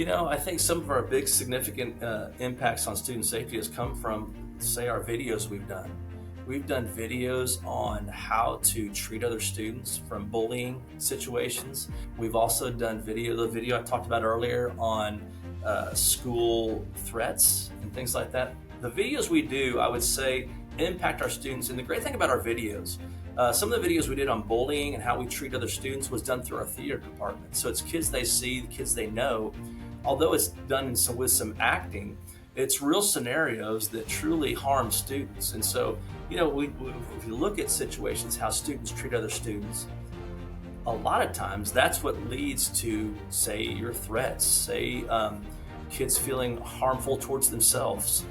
I think some of our big significant impacts on student safety has come from, say, our videos we've done. We've done videos on how to treat other students from bullying situations. We've also done the video I talked about earlier on school threats and things like that. The videos we do, I would say, impact our students. And the great thing about our videos, some of the videos we did on bullying and how we treat other students was done through our theater department. So it's kids they see, the kids they know. Although it's done with some acting, it's real scenarios that truly harm students. And so, if you look at situations, how students treat other students, a lot of times that's what leads to, say, your threats, say, kids feeling harmful towards themselves,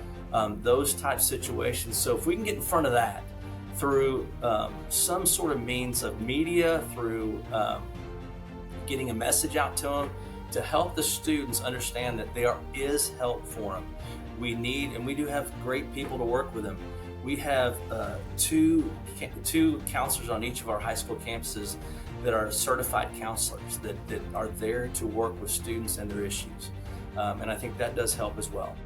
those type situations. So if we can get in front of that through some sort of means of media, through getting a message out to them, to help the students understand that there is help for them. We do have great people to work with them. We have two counselors on each of our high school campuses that are certified counselors that are there to work with students and their issues. And I think that does help as well.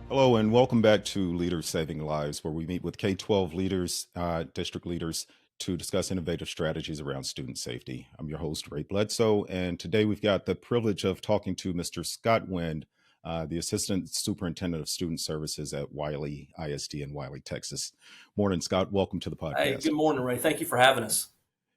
Hello, and welcome back to Leaders Saving Lives, where we meet with K-12 leaders, district leaders, to discuss innovative strategies around student safety. I'm your host, Ray Bledsoe, and today we've got the privilege of talking to Mr. Scott Winn, the Assistant Superintendent of Student Services at Wylie ISD in Wylie, Texas. Morning, Scott. Welcome to the Hey, podcast. good morning, Ray. Thank you for having us.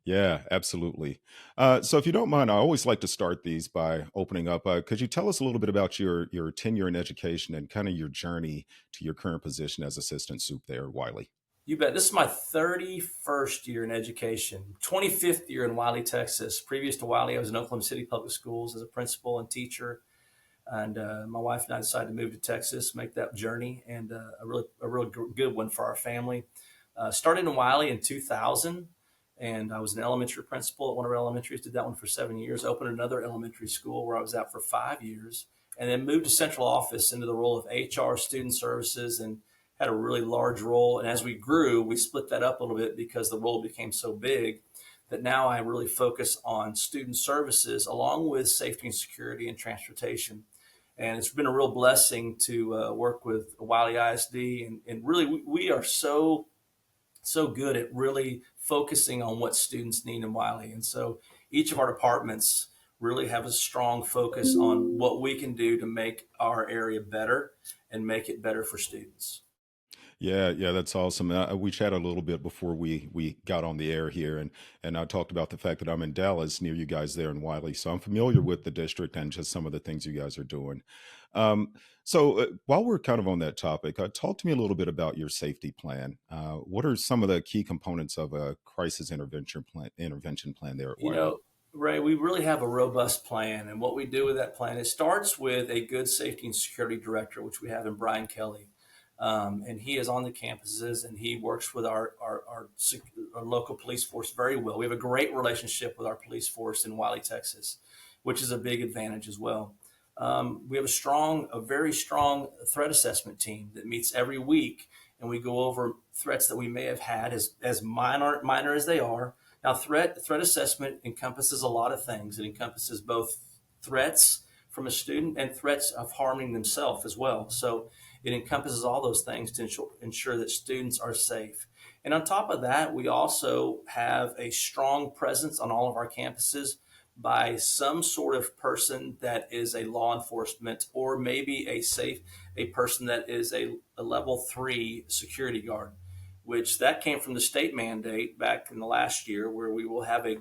Yeah, absolutely. So if you don't mind, I always like to start these by opening up. Could you tell us a little bit about your tenure in education and kind of your journey to your current position as assistant soup there at Wylie? You bet. This is my 31st year in education, 25th year in Wylie, Texas. Previous to Wylie, I was in Oklahoma City Public Schools as a principal and teacher. And my wife and I decided to move to Texas, make that journey, and a real good one for our family. Started in Wylie in 2000. And I was an elementary principal at one of our elementaries, did that one for 7 years, opened another elementary school where I was out for 5 years, and then moved to central office into the role of HR, student services, and had a really large role. And as we grew, we split that up a little bit because the role became so big that now I really focus on student services along with safety and security and transportation. And it's been a real blessing to work with Wylie ISD. And really, we are so good at really focusing on what students need in Wylie. And so each of our departments really have a strong focus on what we can do to make our area better and make it better for students. Yeah, that's awesome. We chatted a little bit before we got on the air here, and I talked about the fact that I'm in Dallas, near you guys there in Wylie, so I'm familiar with the district and just some of the things you guys are doing. So while we're kind of on that topic, talk to me a little bit about your safety plan. What are some of the key components of a crisis intervention plan there at You Wylie? know, Ray, we really have a robust plan. And what we do with that plan, it starts with a good safety and security director, which we have in Brian Kelly. And he is on the campuses and he works with our local police force very well. We have a great relationship with our police force in Wylie, Texas, which is a big advantage as well. We have a very strong threat assessment team that meets every week, and we go over threats that we may have had, as minor as they are. Now, threat assessment encompasses a lot of things. It encompasses both threats from a student and threats of harming themselves as well. So it encompasses all those things to ensure that students are safe. And on top of that, we also have a strong presence on all of our campuses by some sort of person that is a law enforcement, or maybe a person that is a level 3 security guard, which that came from the state mandate back in the last year, where we will have a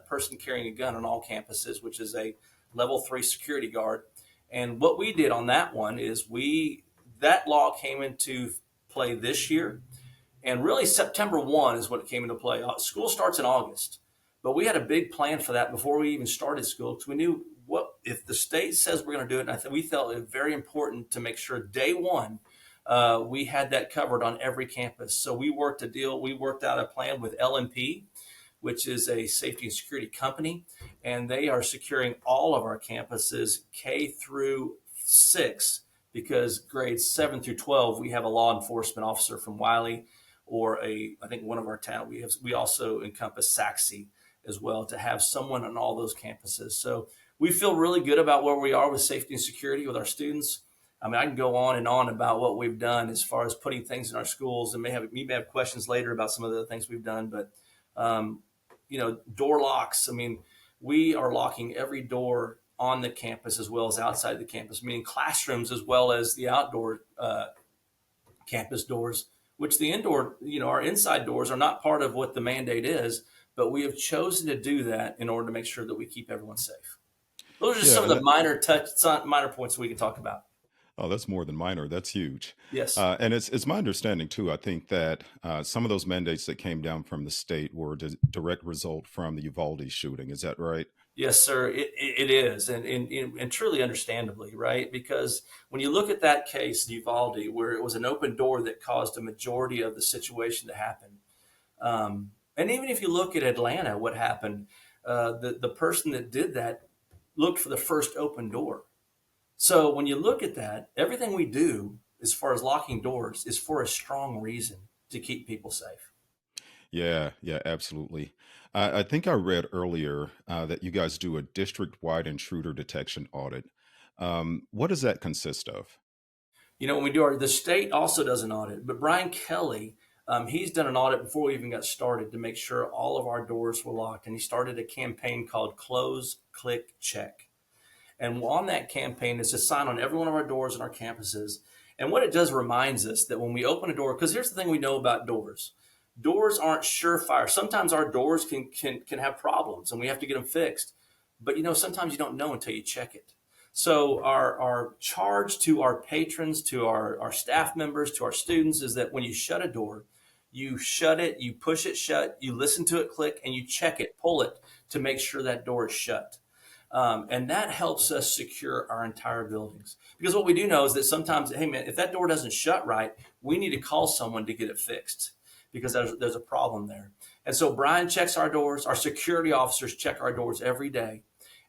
person carrying a gun on all campuses, which is a level 3 security guard. And what we did on that one is that law came into play this year. And really September 1 is when it came into play. School starts in August, but we had a big plan for that before we even started school, because we knew what if the state says we're going to do it. And we felt it very important to make sure day one we had that covered on every campus. So we worked out a plan with LMP, which is a safety and security company, and they are securing all of our campuses K through 6, because grades 7 through 12, we have a law enforcement officer from Wylie. or I think one of our town, we also encompass Saxe as well, to have someone on all those campuses. So we feel really good about where we are with safety and security with our students. I mean, I can go on and on about what we've done as far as putting things in our schools, and we may have questions later about some of the things we've done. But um, door locks. I mean, we are locking every door on the campus as well as outside the campus, meaning classrooms as well as the outdoor campus doors. Which the indoor, our inside doors are not part of what the mandate is, but we have chosen to do that in order to make sure that we keep everyone safe. Those are just Yeah, some of and the minor points we can talk about. oh, that's more than minor. That's huge. Yes. And it's my understanding too. I think that some of those mandates that came down from the state were a direct result from the Uvalde shooting. Is that right? Yes, sir. It is, and truly understandably, right? Because when you look at that case, Uvalde, where it was an open door that caused a majority of the situation to happen, and even if you look at Atlanta, what happened, the person that did that looked for the first open door. So when you look at that, everything we do as far as locking doors is for a strong reason to keep people safe. Yeah, yeah, absolutely. I think I read earlier that you guys do a district-wide intruder detection audit. What does that consist of? When we do the state also does an audit, but Brian Kelly, he's done an audit before we even got started to make sure all of our doors were locked. And he started a campaign called Close, Click, Check. And on that campaign is a sign on every one of our doors on our campuses. And what it does reminds us that when we open a door, because here's the thing we know about doors. Doors aren't surefire. Sometimes our doors can have problems and we have to get them fixed. But sometimes you don't know until you check it. So our charge to our patrons, to our staff members, to our students is that when you shut a door, you shut it, you push it shut, you listen to it click, and you check it, pull it to make sure that door is shut. And that helps us secure our entire buildings. Because what we do know is that sometimes, hey man, if that door doesn't shut right, we need to call someone to get it fixed because there's a problem there. And so Brian checks our doors. Our security officers check our doors every day.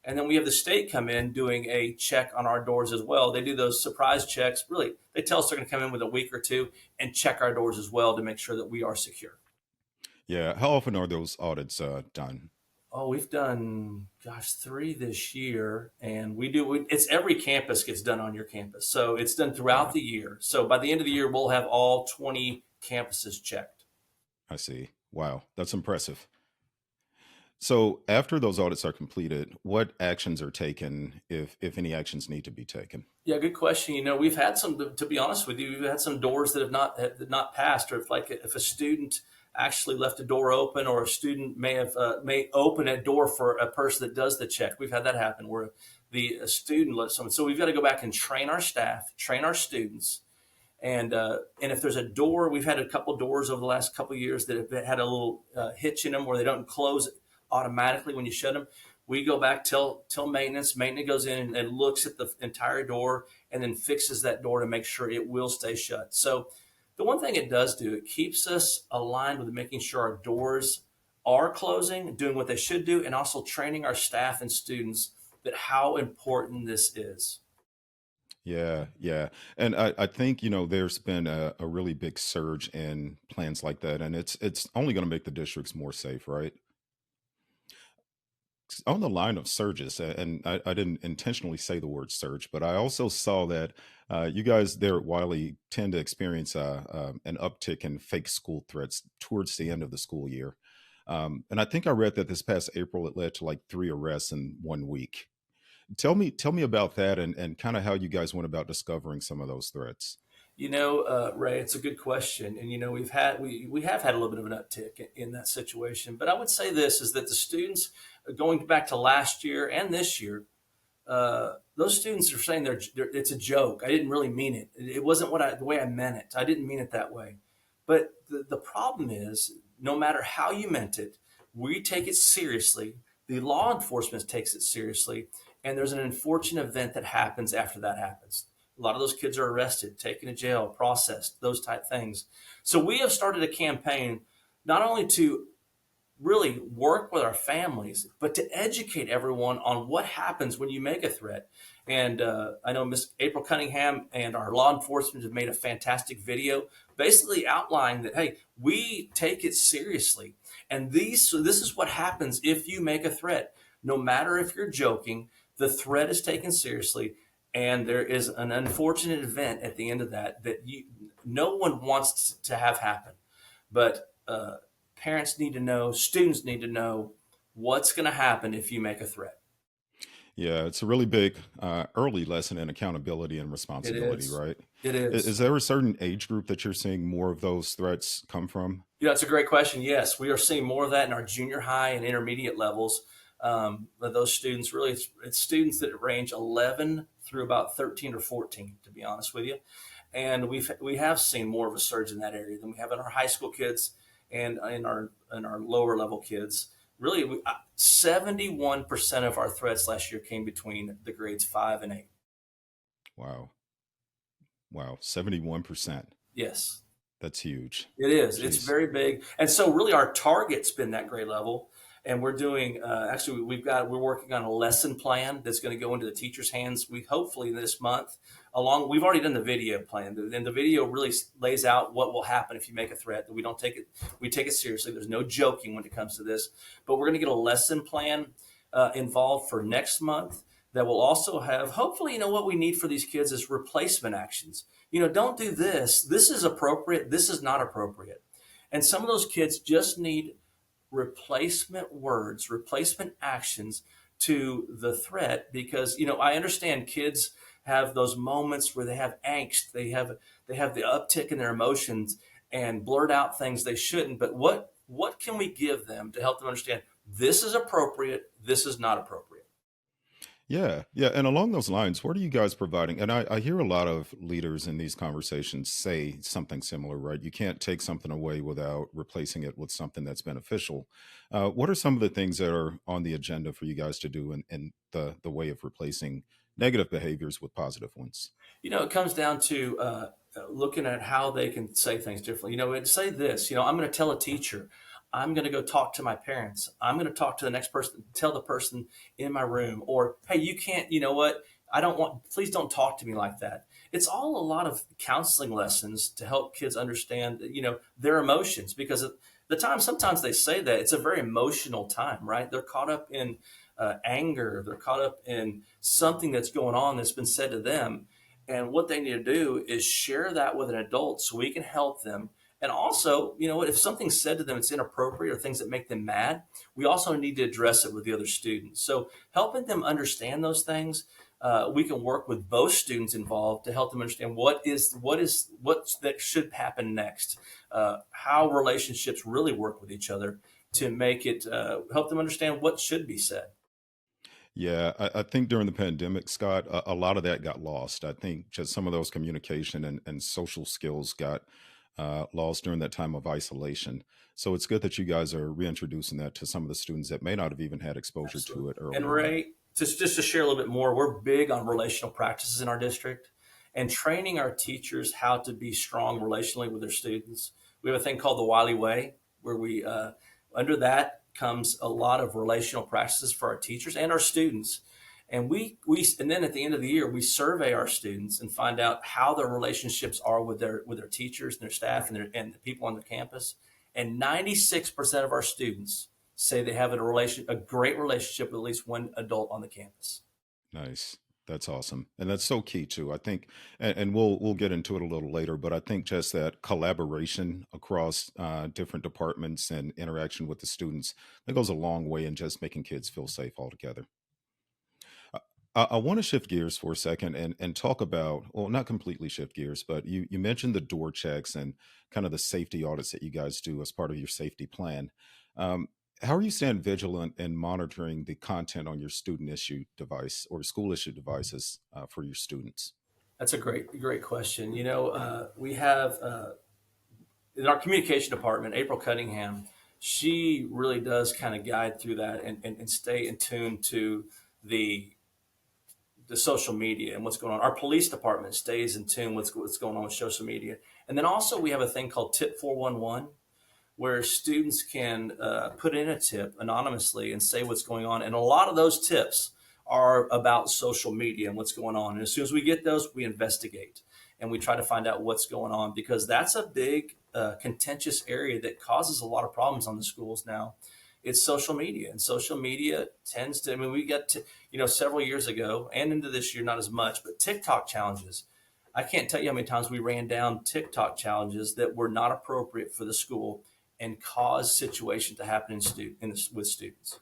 And then we have the state come in doing a check on our doors as well. They do those surprise checks. Really, they tell us they're going to come in with a week or two and check our doors as well to make sure that we are secure. Yeah, how often are those audits done? Oh, we've done, gosh, 3 this year, and it's every campus gets done on your campus. So it's done throughout Yeah, the year. So by the end of the year, we'll have all 20 campuses checked. I see. Wow, that's impressive. So after those audits are completed, what actions are taken, if any actions need to be taken? Yeah, good question. We've had some, to be honest with you, we've had some doors that have not passed, or if a student actually left a door open, or a student may open a door for a person that does the check. We've had that happen where the a student left someone. So we've got to go back and train our staff, train our students, and if there's a door, we've had a couple doors over the last couple of years that have had a little hitch in them where they don't close automatically when you shut them. We go back till maintenance. Maintenance goes in and looks at the entire door and then fixes that door to make sure it will stay shut. So the one thing it does do, it keeps us aligned with making sure our doors are closing, doing what they should do, and also training our staff and students that how important this is. Yeah, yeah. And I think, there's been a really big surge in plans like that, and it's only going to make the districts more safe, right? On the line of surges, and I didn't intentionally say the word surge, but I also saw that you guys there at Wiley tend to experience an uptick in fake school threats towards the end of the school year. And I think I read that this past April it led to like 3 arrests in 1 week. Tell me about that and kind of how you guys went about discovering some of those threats. Ray, it's a good question, and we have had a little bit of an uptick in that situation. But I would say this is that the students, going back to last year and this year, those students are saying it's a joke. I didn't really mean it. It wasn't the way I meant it. I didn't mean it that way. But the problem is, no matter how you meant it, we take it seriously. The law enforcement takes it seriously, and there's an unfortunate event that happens after that happens. A lot of those kids are arrested, taken to jail, processed, those type things. So we have started a campaign not only to really work with our families, but to educate everyone on what happens when you make a threat. And I know Miss April Cunningham and our law enforcement have made a fantastic video, basically outlining that, hey, we take it seriously. And so this is what happens if you make a threat. No matter if you're joking, the threat is taken seriously, and there is an unfortunate event at the end of that no one wants to have happen. But parents need to know, students need to know what's going to happen if you make a threat. Yeah, it's a really big early lesson in accountability and It responsibility, is. right? It Is is. there a certain age group that you're seeing more of those threats come from? That's a great question. Yes, we are seeing more of that in our junior high and intermediate levels. But those students, really, it's students that range 11 through about 13 or 14, to be honest with you. And we have seen more of a surge in that area than we have in our high school kids and in our lower level kids. Really, 71% of our threats last year came between the grades 5 and 8. Wow. Wow. 71%. Yes. That's huge. It is. It's Jeez. very big, and so really our target's been that grade level, and we're doing. Actually, we're working on a lesson plan that's going to go into the teachers' hands. We hopefully this month. We've already done the video plan, and the video really lays out what will happen if you make a threat. That we don't take it. We take it seriously. There's no joking when it comes to this, but we're going to get a lesson plan involved for next month that will also have, hopefully, what we need for these kids is replacement actions. Don't do this. This is appropriate. This is not appropriate. And some of those kids just need replacement words, replacement actions to the threat because, I understand kids have those moments where they have angst, they have the uptick in their emotions and blurt out things they shouldn't. But what can we give them to help them understand this is appropriate, this is not appropriate? Yeah, yeah. And along those lines, what are you guys providing? And I hear a lot of leaders in these conversations say something similar, right? You can't take something away without replacing it with something that's beneficial. What are some of the things that are on the agenda for you guys to do in the way of replacing negative behaviors with positive ones? It comes down to looking at how they can say things differently. Say this, I'm going to tell a teacher, I'm going to go talk to my parents. I'm going to talk to the next person, tell the person in my room, or, hey, you can't, what? I don't want, please don't talk to me like that. It's all a lot of counseling lessons to help kids understand, their emotions because at the time, sometimes they say that it's a very emotional time, right? They're caught up in anger. They're caught up in something that's going on that's been said to them. And what they need to do is share that with an adult so we can help them. And also, if something's said to them it's inappropriate or things that make them mad, we also need to address it with the other students. So helping them understand those things, we can work with both students involved to help them understand what that should happen next, how relationships really work with each other to make it help them understand what should be said. Yeah, I think during the pandemic, Scott, a lot of that got lost. I think just some of those communication and social skills got lost during that time of isolation. So it's good that you guys are reintroducing that to some of the students that may not have even had exposure to Absolutely. it And earlier on. Ray, just to share a little bit more, we're big on relational practices in our district and training our teachers how to be strong relationally with their students. We have a thing called the Wylie Way, where under that comes a lot of relational practices for our teachers and our students. And and then at the end of the year, we survey our students and find out how their relationships are with their teachers and their staff and the people on the campus. And 96% of our students say they have a great relationship with at least one adult on the campus. Nice. That's awesome. And that's so key too. I think, and we'll get into it a little later, but I think just that collaboration across different departments and interaction with the students, that goes a long way in just making kids feel safe altogether. I want to shift gears for a second and talk about, well, not completely shift gears, but you mentioned the door checks and kind of the safety audits that you guys do as part of your safety plan. Um, how are you staying vigilant and monitoring the content on your student issued device or school issued devices for your students? That's a great question. We have in our communication department, April Cunningham, she really does kind of guide through that and stay in tune to the the social media and what's going on. Our police department stays in tune with what's going on with social media. And then also we have a thing called Tip 411 where students can put in a tip anonymously and say what's going on. And a lot of those tips are about social media and what's going on. And as soon as we get those, we investigate and we try to find out what's going on, because that's a big contentious area that causes a lot of problems on the schools now. It's social media, and social media tends to, I mean, we got to, several years ago and into this year, not as much, but TikTok challenges. I can't tell you how many times we ran down TikTok challenges that were not appropriate for the school and caused situations to happen with students.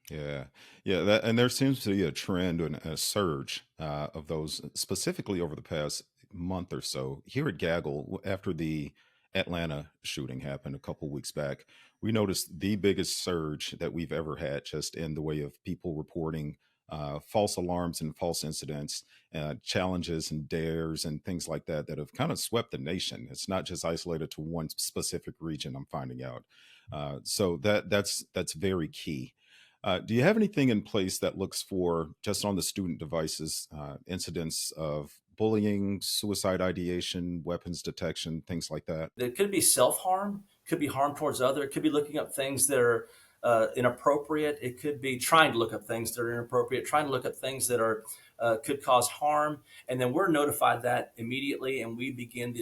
Yeah, yeah, that, and there seems to be a trend and a surge of those, specifically over the past month or so. Here at Gaggle, after the Atlanta shooting happened a couple weeks back, we noticed the biggest surge that we've ever had, just in the way of people reporting false alarms and false incidents, challenges and dares and things like that that have kind of swept the nation. It's not just isolated to one specific region. I'm finding out, so that's very key. Do you have anything in place that looks for, just on the student devices, incidents of bullying, suicide ideation, weapons detection, things like that? It could be self-harm, could be harm towards other, it could be looking up things that are inappropriate. It could be trying to look up things that are inappropriate, trying to look up things that are could cause harm, and then we're notified that immediately, and we begin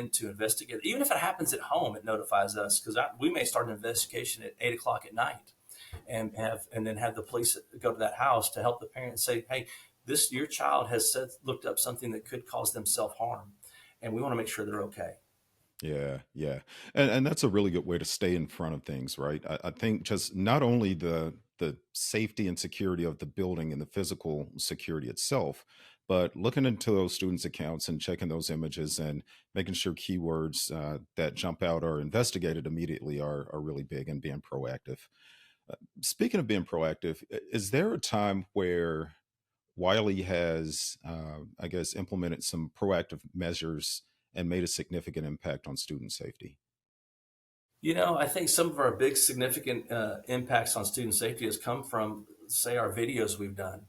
to investigate. Even if it happens at home, it notifies us, because we may start an investigation at 8 o'clock at night, and then have the police go to that house to help the parent and say, hey, this your child has looked up something that could cause them self-harm, and we want to make sure they're okay. Yeah, yeah, and that's a really good way to stay in front of things, right? I think just not only the safety and security of the building and the physical security itself, but looking into those students' accounts and checking those images and making sure keywords that jump out are investigated immediately are really big, and being proactive. Speaking of being proactive, is there a time where Wiley has, I guess, implemented some proactive measures and made a significant impact on student safety? I think some of our big significant impacts on student safety has come from, say, our videos we've done.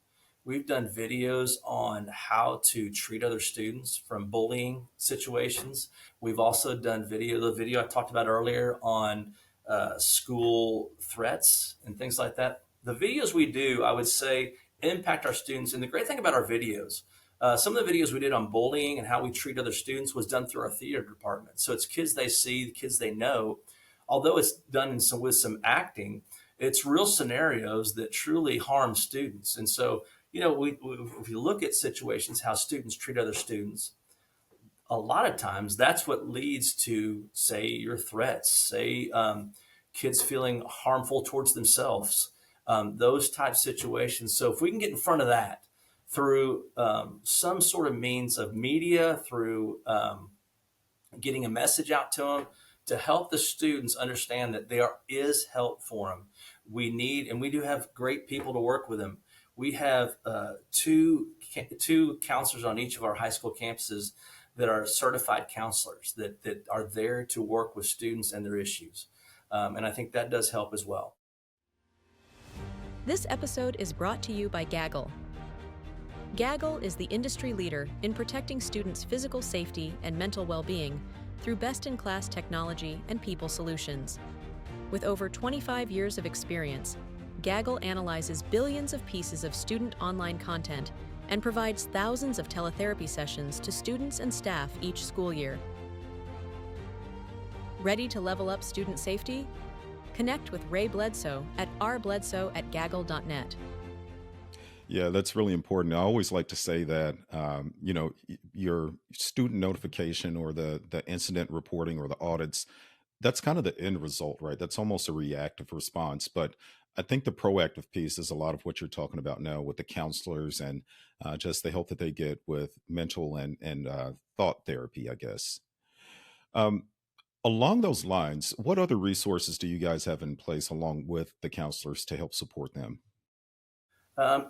We've done videos on how to treat other students from bullying situations. We've also done the video I talked about earlier on school threats and things like that. The videos we do, I would say, impact our students. And the great thing about our videos, some of the videos we did on bullying and how we treat other students was done through our theater department. So it's kids they see, the kids they know. Although it's done with some acting, it's real scenarios that truly harm students. And so, if you look at situations, how students treat other students, a lot of times that's what leads to, say, your threats, say, kids feeling harmful towards themselves, those type situations. So if we can get in front of that through some sort of means of media, through getting a message out to them to help the students understand that there is help for them. And we do have great people to work with them. We have two counselors on each of our high school campuses that are certified counselors that are there to work with students and their issues. And I think that does help as well. This episode is brought to you by Gaggle. Gaggle is the industry leader in protecting students' physical safety and mental well-being through best-in-class technology and people solutions. With over 25 years of experience, Gaggle analyzes billions of pieces of student online content and provides thousands of teletherapy sessions to students and staff each school year. Ready to level up student safety? Connect with Ray Bledsoe at rbledsoe@gaggle.net. Yeah, that's really important. I always like to say that, your student notification or the incident reporting or the audits, that's kind of the end result, right? That's almost a reactive response. But I think the proactive piece is a lot of what you're talking about now with the counselors and just the help that they get with mental and thought therapy, I guess. Um, Along those lines, what other resources do you guys have in place along with the counselors to help support them? I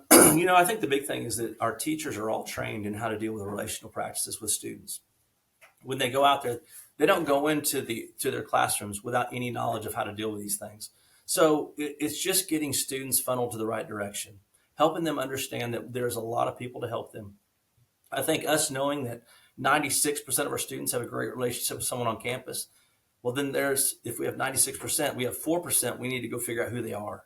think the big thing is that our teachers are all trained in how to deal with relational practices with students. When they go out there, they don't go to their classrooms without any knowledge of how to deal with these things. So it's just getting students funneled to the right direction, helping them understand that there's a lot of people to help them. I think us knowing that 96% of our students have a great relationship with someone on campus, well, then if we have 96%, we have 4%, we need to go figure out who they are.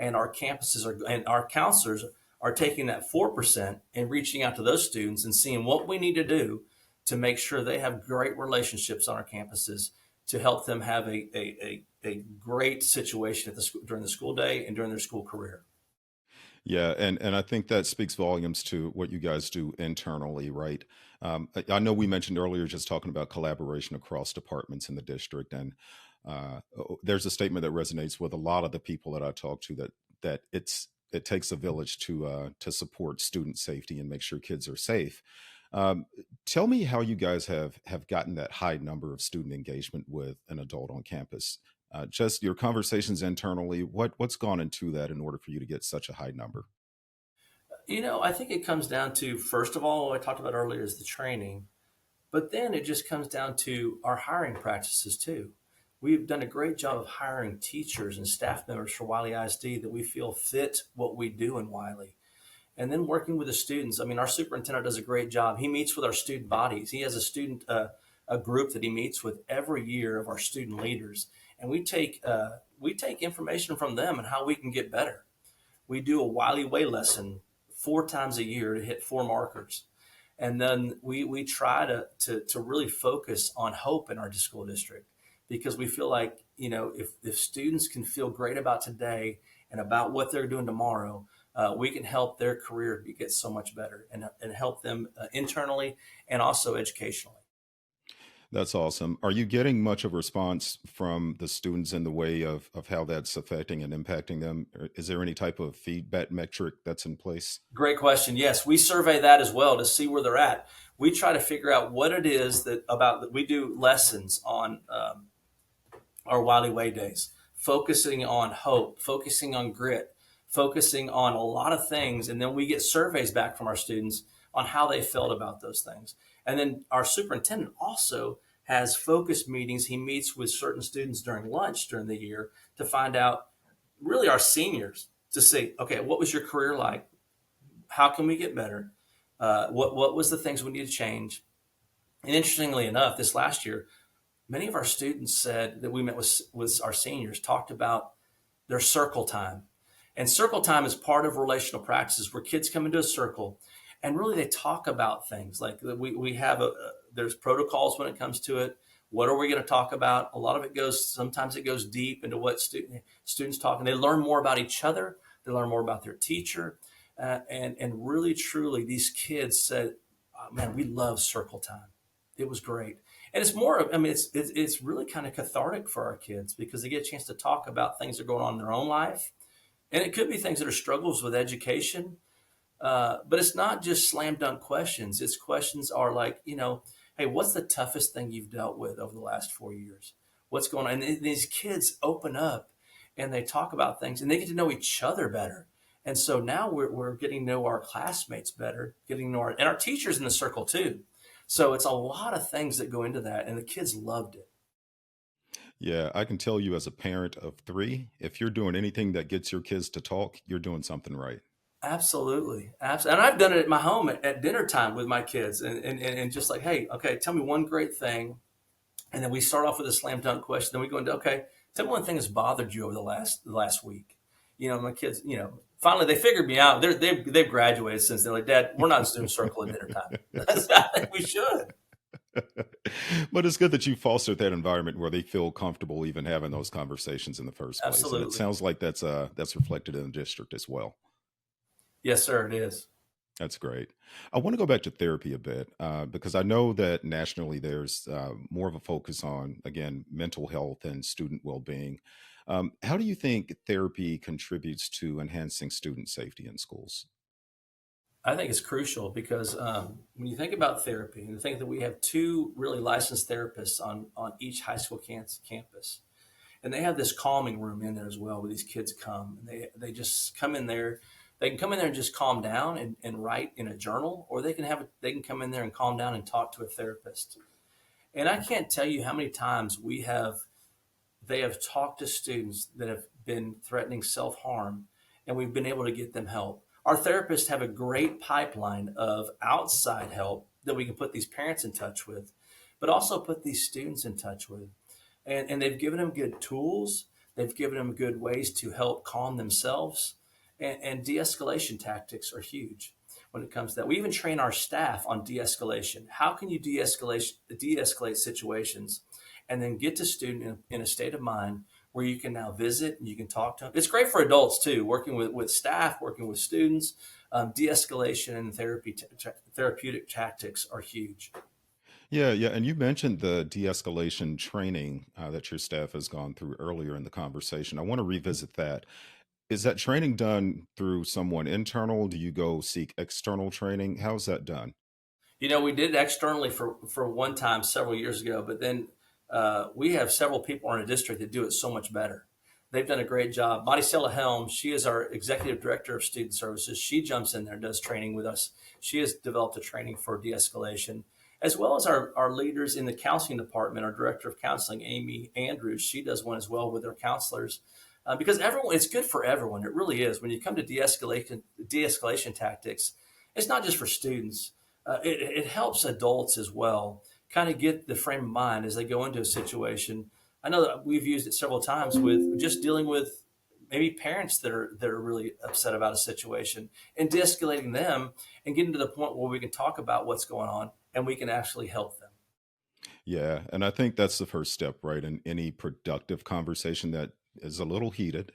and our campuses are, and our counselors are taking that 4% and reaching out to those students and seeing what we need to do to make sure they have great relationships on our campuses to help them have a great situation at during the school day and during their school career. Yeah, and I think that speaks volumes to what you guys do internally, right? I know we mentioned earlier just talking about collaboration across departments in the district, and there's a statement that resonates with a lot of the people that I talk to, that it takes a village to support student safety and make sure kids are safe. Um, Tell me how you guys have gotten that high number of student engagement with an adult on campus. Just your conversations internally. What's gone into that in order for you to get such a high number? I think it comes down to, first of all, what I talked about earlier is the training, but then it just comes down to our hiring practices too. We've done a great job of hiring teachers and staff members for Wylie ISD that we feel fit what we do in Wylie. And then working with the students. I mean, our superintendent does a great job. He meets with our student bodies. He has a group that he meets with every year of our student leaders, and we take information from them and how we can get better. We do a Wiley Way lesson 4 times a year to hit 4 markers. And then we try to really focus on hope in our school district, because we feel like, if students can feel great about today and about what they're doing tomorrow, we can help their career get so much better, and help them internally and also educationally. That's awesome. Are you getting much of a response from the students in the way of how that's affecting and impacting them? Is there any type of feedback metric that's in place? Great question. Yes, we survey that as well to see where they're at. We try to figure out what it is that we do lessons on our Wiley Way days, focusing on hope, focusing on grit, focusing on a lot of things. And then we get surveys back from our students on how they felt about those things. And then our superintendent also has focus meetings. He meets with certain students during lunch during the year to find out, really, our seniors, to say, okay, what was your career like? How can we get better? What was the things we need to change? And interestingly enough, this last year, many of our students said that we met with our seniors, talked about their circle time. And circle time is part of relational practices where kids come into a circle and really they talk about things like we have there's protocols when it comes to it. What are we going to talk about? A lot of it sometimes it goes deep into what students talk, and they learn more about each other. They learn more about their teacher. And really, truly, these kids said, oh, man, we love circle time. It was great. And it's more, I mean, it's really kind of cathartic for our kids because they get a chance to talk about things that are going on in their own life. And it could be things that are struggles with education. But it's not just slam dunk questions. It's questions are like, hey, what's the toughest thing you've dealt with over the last 4 years? What's going on? And these kids open up and they talk about things and they get to know each other better. And so now we're getting to know our classmates better, getting to know and our teachers in the circle too. So it's a lot of things that go into that, and the kids loved it. Yeah, I can tell you as a parent of three, if you're doing anything that gets your kids to talk, you're doing something right. Absolutely. Absolutely. And I've done it at my home at dinner time with my kids, and just like, hey, okay, tell me one great thing. And then we start off with a slam dunk question. Then we go into, okay, tell me one thing that's bothered you over the last week. My kids, finally they figured me out. They've graduated since. They're like, Dad, we're not doing circle at dinner time. I think we should. But it's good that you fostered that environment where they feel comfortable even having those conversations in the first place. And it Absolutely. sounds like that's reflected in the district as well. Yes, sir, it is. That's great. I want to go back to therapy a bit because I know that nationally there's more of a focus on, again, mental health and student well being. How do you think therapy contributes to enhancing student safety in schools? I think it's crucial because when you think about therapy, and think that we have 2 really licensed therapists on each high school campus, and they have this calming room in there as well, where these kids come and they just come in there. They can come in there and just calm down and write in a journal, or they can come in there and calm down and talk to a therapist. And I can't tell you how many times they have talked to students that have been threatening self-harm, and we've been able to get them help. Our therapists have a great pipeline of outside help that we can put these parents in touch with, but also put these students in touch with. And they've given them good tools. They've given them good ways to help calm themselves, and de-escalation tactics are huge when it comes to that. We even train our staff on de-escalation. How can you de-escalate situations and then get the student in a state of mind where you can now visit and you can talk to them. It's great for adults too, working with staff, working with students. De-escalation and therapeutic tactics are huge. Yeah, yeah. And you mentioned the de-escalation training that your staff has gone through earlier in the conversation. I want to revisit that. Is that training done through someone internal? Do you go seek external training? How's that done? We did it externally for one time several years ago, but then we have several people in our district that do it so much better. They've done a great job. Maricela Helm, she is our executive director of student services. She jumps in there and does training with us. She has developed a training for de-escalation, as well as our leaders in the counseling department. Our director of counseling, Amy Andrews, she does one as well with our counselors. Because everyone, it's good for everyone. It really is. When you come to de-escalation tactics, it's not just for students. It helps adults as well kind of get the frame of mind as they go into a situation. I know that we've used it several times with just dealing with maybe parents that are really upset about a situation and de-escalating them and getting to the point where we can talk about what's going on and we can actually help them. Yeah, and I think that's the first step, right? In any productive conversation that is a little heated,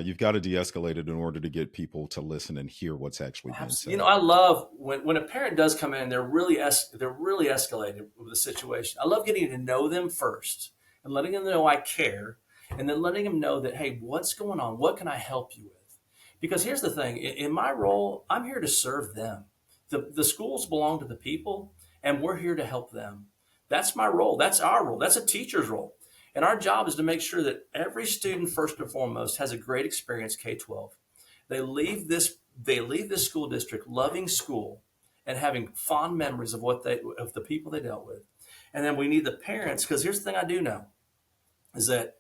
you've got to de-escalate it in order to get people to listen and hear what's actually being Absolutely. said. I love when a parent does come in, they're really escalated with the situation. I love getting to know them first and letting them know I care, and then letting them know that, hey, what's going on? What can I help you with? Because here's the thing: in my role, I'm here to serve them. The schools belong to the people, and we're here to help them. That's my role. That's our role. That's a teacher's role. And our job is to make sure that every student, first and foremost, has a great experience K-12. They leave this school district loving school and having fond memories of of the people they dealt with. And then we need the parents, because here's the thing I do know is that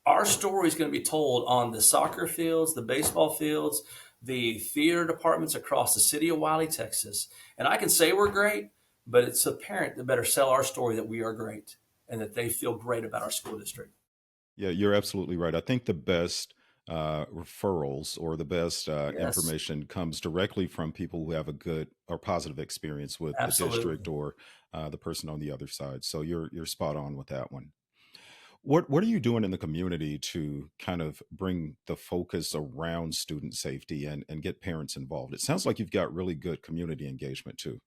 our story is going to be told on the soccer fields, the baseball fields, the theater departments across the city of Wylie, Texas. And I can say we're great, but it's a parent that better sell our story that we are great and that they feel great about our school district. Yeah, you're absolutely right. I think the best referrals or the best Yes, information comes directly from people who have a good or positive experience with the district absolutely. or the person on the other side. So you're spot on with that one. What are you doing in the community to kind of bring the focus around student safety and get parents involved? It sounds like you've got really good community engagement too.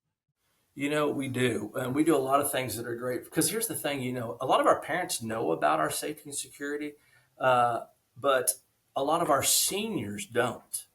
We do. And we do a lot of things that are great. Because here's the thing, a lot of our parents know about our safety and security, uh, but a lot of our seniors don't.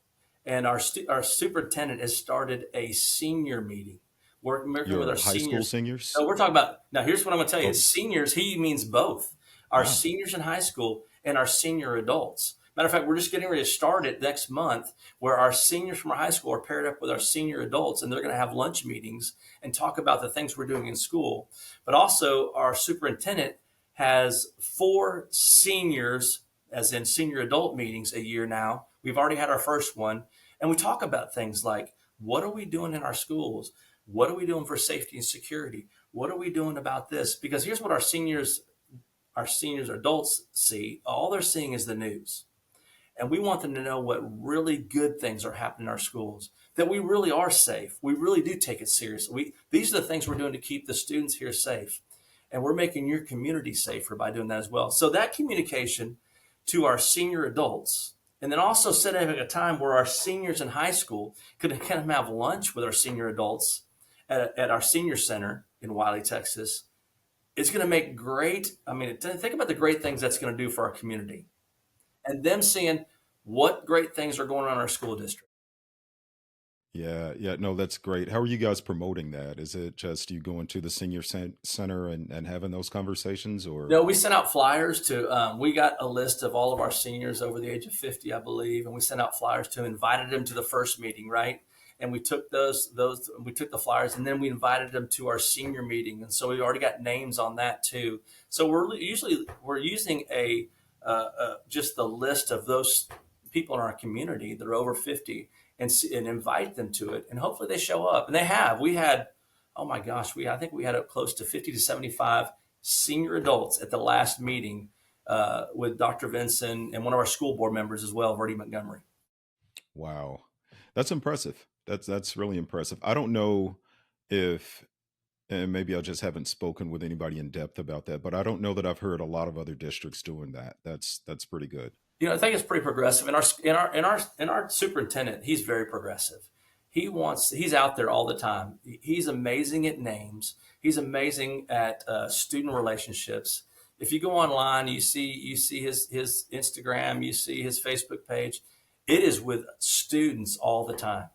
And our superintendent has started a senior meeting, working with our Your high school seniors. seniors? So we're talking about, now here's what I'm going to tell you. Oh, Seniors, he means both. Our wow. seniors in high school and our senior adults. Matter of fact, we're just getting ready to start it next month where our seniors from our high school are paired up with our senior adults, and they're going to have lunch meetings and talk about the things we're doing in school. But also, our superintendent has 4 seniors, as in senior adult meetings a year now. We've already had our first one, and we talk about things like, what are we doing in our schools? What are we doing for safety and security? What are we doing about this? Because here's what our seniors adults see. All they're seeing is the news. And we want them to know what really good things are happening in our schools, that we really are safe. We really do take it seriously. These are the things we're doing to keep the students here safe. And we're making your community safer by doing that as well. So that communication to our senior adults, and then also setting a time where our seniors in high school could kind of have lunch with our senior adults at our senior center in Wylie, Texas. It's going to make think about the great things that's going to do for our community and them seeing what great things are going on in our school district. Yeah, yeah, no, that's great. How are you guys promoting that? Is it just you going to the center and having those conversations or? No, we sent out flyers we got a list of all of our seniors over the age of 50, I believe, and we sent out flyers to them, invited them to the first meeting, right? And we took we took the flyers and then we invited them to our senior meeting. And so we already got names on that too. So we're using just the list of those people in our community that are over 50 and invite them to it. And hopefully they show up. And they have. We had, oh my gosh, I think we had up close to 50 to 75 senior adults at the last meeting. with Dr. Vinson and one of our school board members as well, Verdi Montgomery. Wow, that's impressive. That's really impressive. I don't know if, and maybe I just haven't spoken with anybody in depth about that, but I don't know that I've heard a lot of other districts doing that. That's pretty good. I think it's pretty progressive. In our superintendent, he's very progressive. He's out there all the time. He's amazing at names. He's amazing at student relationships. If you go online, you see his Instagram, you see his Facebook page. It is with students all the time.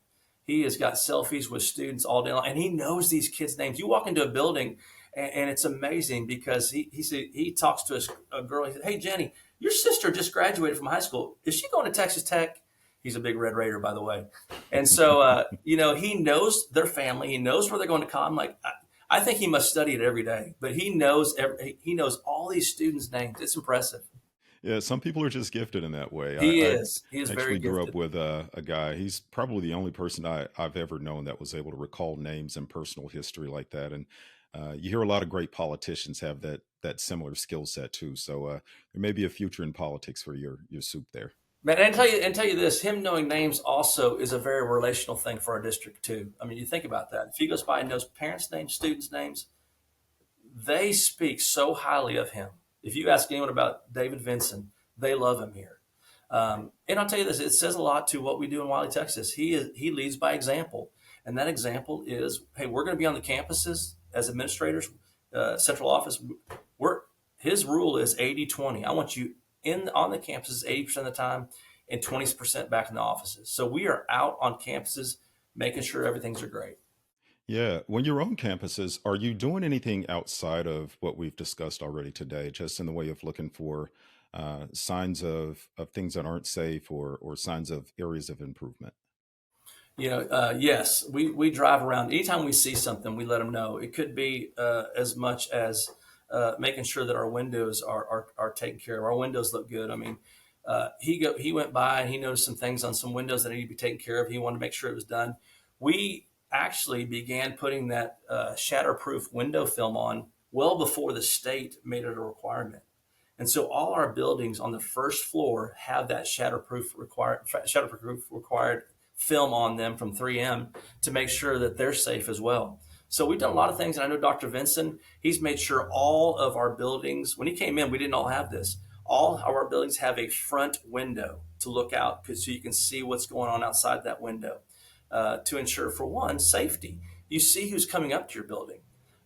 He has got selfies with students all day long, and he knows these kids' names. You walk into a building, and it's amazing because he talks to a girl. He said, "Hey, Jenny, your sister just graduated from high school. Is she going to Texas Tech?" He's a big Red Raider, by the way. And so, he knows their family. He knows where they're going to come. Like, I think he must study it every day, but he knows all these students' names. It's impressive. Yeah, some people are just gifted in that way. He I is. He is very actually grew up gifted. with a guy. He's probably the only person I've ever known that was able to recall names and personal history like that. And you hear a lot of great politicians have that similar skill set too. So there may be a future in politics for your soup there. Man, and tell you this, him knowing names also is a very relational thing for our district too. I mean, you think about that. If he goes by and knows parents' names, students' names, they speak so highly of him. If you ask anyone about David Vinson, they love him here. And I'll tell you this, it says a lot to what we do in Wylie, Texas. He leads by example. And that example is, hey, we're going to be on the campuses as administrators, central office. His rule is 80-20. I want you on the campuses 80% of the time and 20% back in the offices. So we are out on campuses making sure everything's are great. Yeah, when you're on campuses, are you doing anything outside of what we've discussed already today, just in the way of looking for signs of things that aren't safe or signs of areas of improvement? Yes, we drive around. Anytime we see something, we let them know. It could be as much as making sure that our windows are taken care of. Our windows look good. I mean, he went by and he noticed some things on some windows that need to be taken care of. He wanted to make sure it was done. We actually began putting that shatterproof window film on well before the state made it a requirement. And so all our buildings on the first floor have that shatterproof required film on them from 3M to make sure that they're safe as well. So we've done a lot of things, and I know Dr. Vinson, he's made sure all of our buildings, when he came in, we didn't all have this. All of our buildings have a front window to look out so you can see what's going on outside that window to ensure, for one, safety. You see who's coming up to your building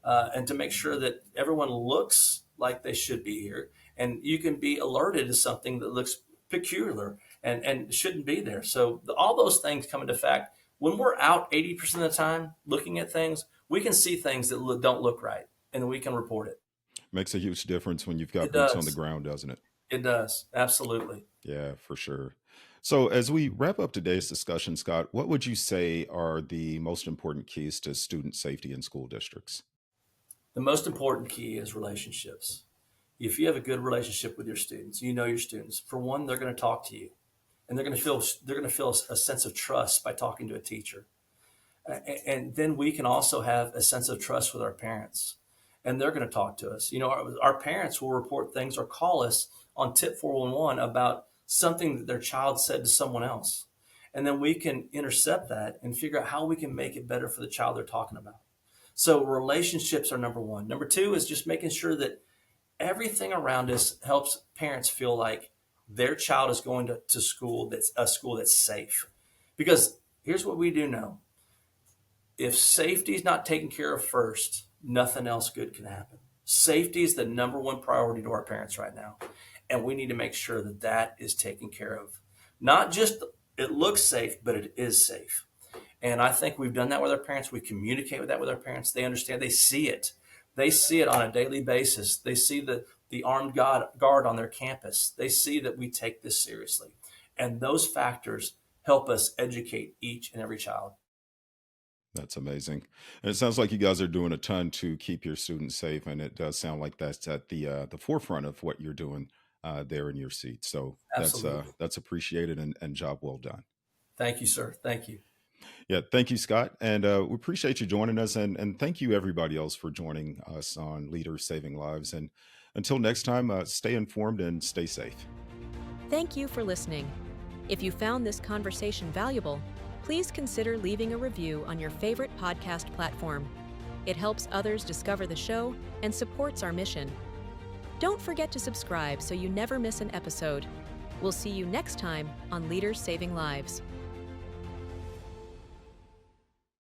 and to make sure that everyone looks like they should be here. And you can be alerted to something that looks peculiar and shouldn't be there. So all those things come into fact. When we're out 80% of the time looking at things, we can see things that don't look right, and we can report it. Makes a huge difference when you've got It boots on the does. ground, doesn't it? It does. Absolutely. Yeah, for sure. So, as we wrap up today's discussion, Scott, what would you say are the most important keys to student safety in school districts? The most important key is relationships. If you have a good relationship with your students, you know your students. For one, they're going to talk to you, and they're going to feel a sense of trust by talking to a teacher. And then we can also have a sense of trust with our parents, and they're going to talk to us. Our parents will report things or call us on tip 411 about something that their child said to someone else. And then we can intercept that and figure out how we can make it better for the child they're talking about. So relationships are number one. Number two is just making sure that everything around us helps parents feel like their child is going to school that's a school that's safe. Because here's what we do know. If safety is not taken care of first, nothing else good can happen. Safety is the number one priority to our parents right now. And we need to make sure that that is taken care of. Not just it looks safe, but it is safe. And I think we've done that with our parents. We communicate with that with our parents. They understand. They see it. They see it on a daily basis. They see the armed guard on their campus. They see that we take this seriously. And those factors help us educate each and every child. That's amazing. And it sounds like you guys are doing a ton to keep your students safe, and it does sound like that's at the forefront of what you're doing there in your seat. So Absolutely. that's appreciated and job well done. Thank you, sir. Thank you. Yeah, thank you, Scott, and we appreciate you joining us, and thank you everybody else for joining us on Leaders Saving Lives. And Until next time, stay informed and stay safe. Thank you for listening. If you found this conversation valuable, please consider leaving a review on your favorite podcast platform. It helps others discover the show and supports our mission. Don't forget to subscribe so you never miss an episode. We'll see you next time on Leaders Saving Lives.